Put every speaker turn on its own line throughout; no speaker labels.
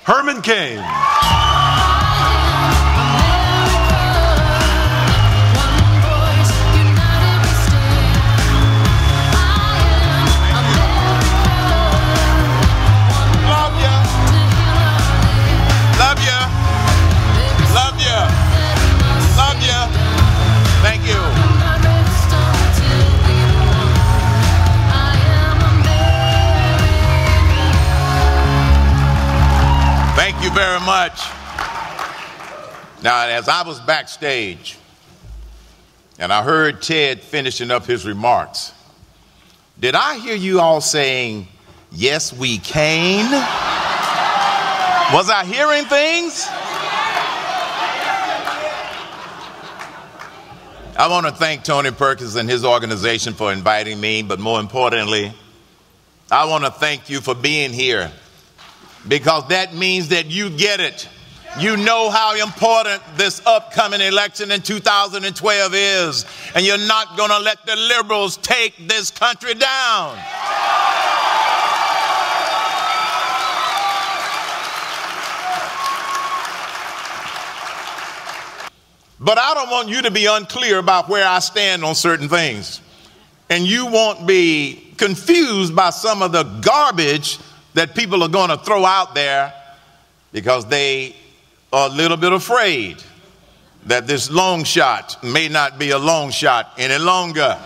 Herman Cain.
Thank you. Thank you very much. Now, as I was backstage and I heard Ted finishing up his remarks, did I hear you all saying, "Yes, we can"? Was I hearing things? I want to thank Tony Perkins and his organization for inviting me, but more importantly, I want to thank you for being here, because that means that you get it. You know how important this upcoming election in 2012 is, and you're not going to let the liberals take this country down. But I don't want you to be unclear about where I stand on certain things. And you won't be confused by some of the garbage that people are going to throw out there, because they are a little bit afraid that this long shot may not be a long shot any longer.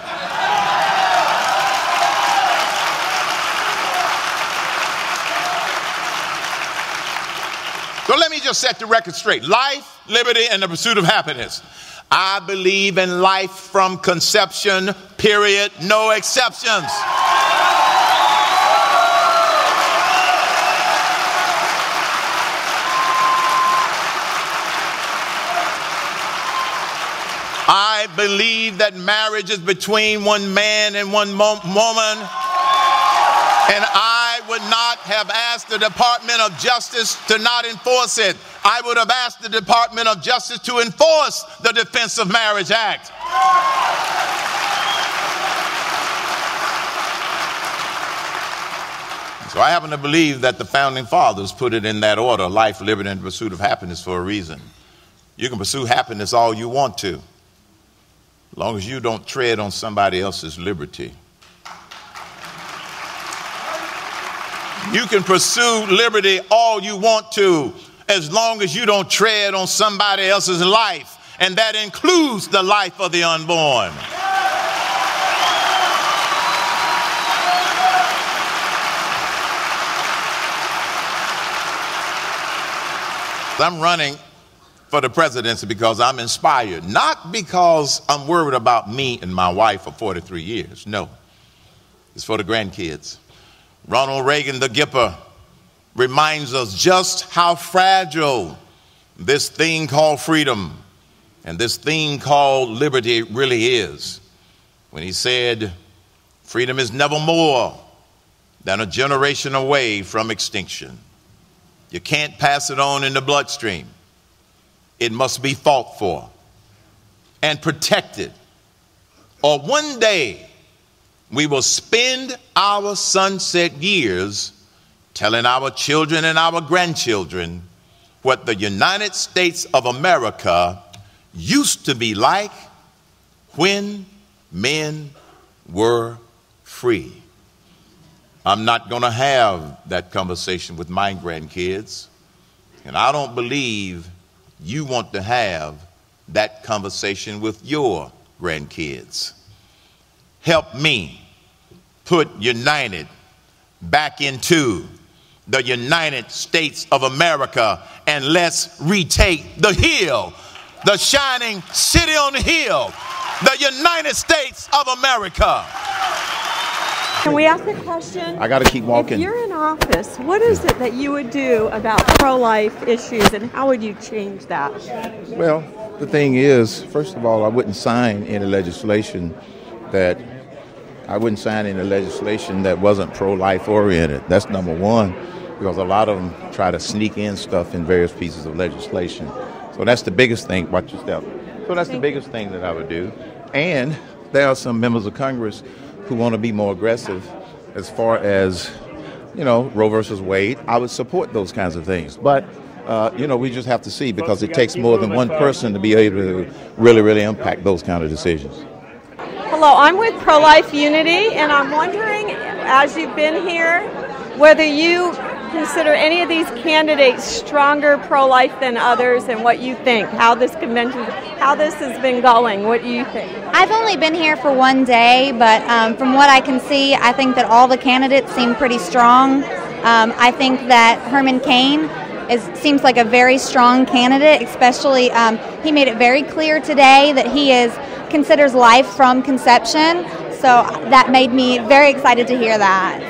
So let me just set the record straight. Life, liberty, and the pursuit of happiness. I believe in life from conception, period, no exceptions. I believe that marriage is between one man and one woman. And I would not have asked the Department of Justice to not enforce it. I would have asked the Department of Justice to enforce the Defense of Marriage Act. So I happen to believe that the Founding Fathers put it in that order: life, liberty, and pursuit of happiness, for a reason. You can pursue happiness all you want to, as long as you don't tread on somebody else's liberty. You can pursue liberty all you want to, as long as you don't tread on somebody else's life, and that includes the life of the unborn. I'm running for the presidency because I'm inspired, not because I'm worried about me and my wife for 43 years. No, it's for the grandkids. Ronald Reagan, the Gipper, reminds us just how fragile this thing called freedom and this thing called liberty really is, when he said, freedom is never more than a generation away from extinction. You can't pass it on in the bloodstream. It must be fought for and protected, or one day we will spend our sunset years telling our children and our grandchildren what the United States of America used to be like when men were free. I'm not going to have that conversation with my grandkids, and I don't believe you want to have that conversation with your grandkids. Help me put United back into the United States of America, and let's retake the hill, the shining city on the hill, the United States of America.
Can we ask a question?
I got to keep walking.
If you're in office, what is it that you would do about pro-life issues, and how would you change that?
Well, the thing is, first of all, I wouldn't sign any legislation that wasn't pro-life oriented. That's number one, because a lot of them try to sneak in stuff in various pieces of legislation. So that's the biggest thing. Watch your step. So that's the biggest thing that I would do. And there are some members of Congress who want to be more aggressive as far as Roe versus Wade, I would support those kinds of things. But, we just have to see, because it takes more than one person to be able to really, really impact those kind of decisions.
Hello, I'm with Pro-Life Unity, and I'm wondering, as you've been here, whether you consider any of these candidates stronger pro-life than others, and what you think, how this convention, how this has been going. What do you think?
I've only been here for one day, but from what I can see, I think that all the candidates seem pretty strong. I think that Herman Cain seems like a very strong candidate, especially he made it very clear today that he considers life from conception, so that made me very excited to hear that.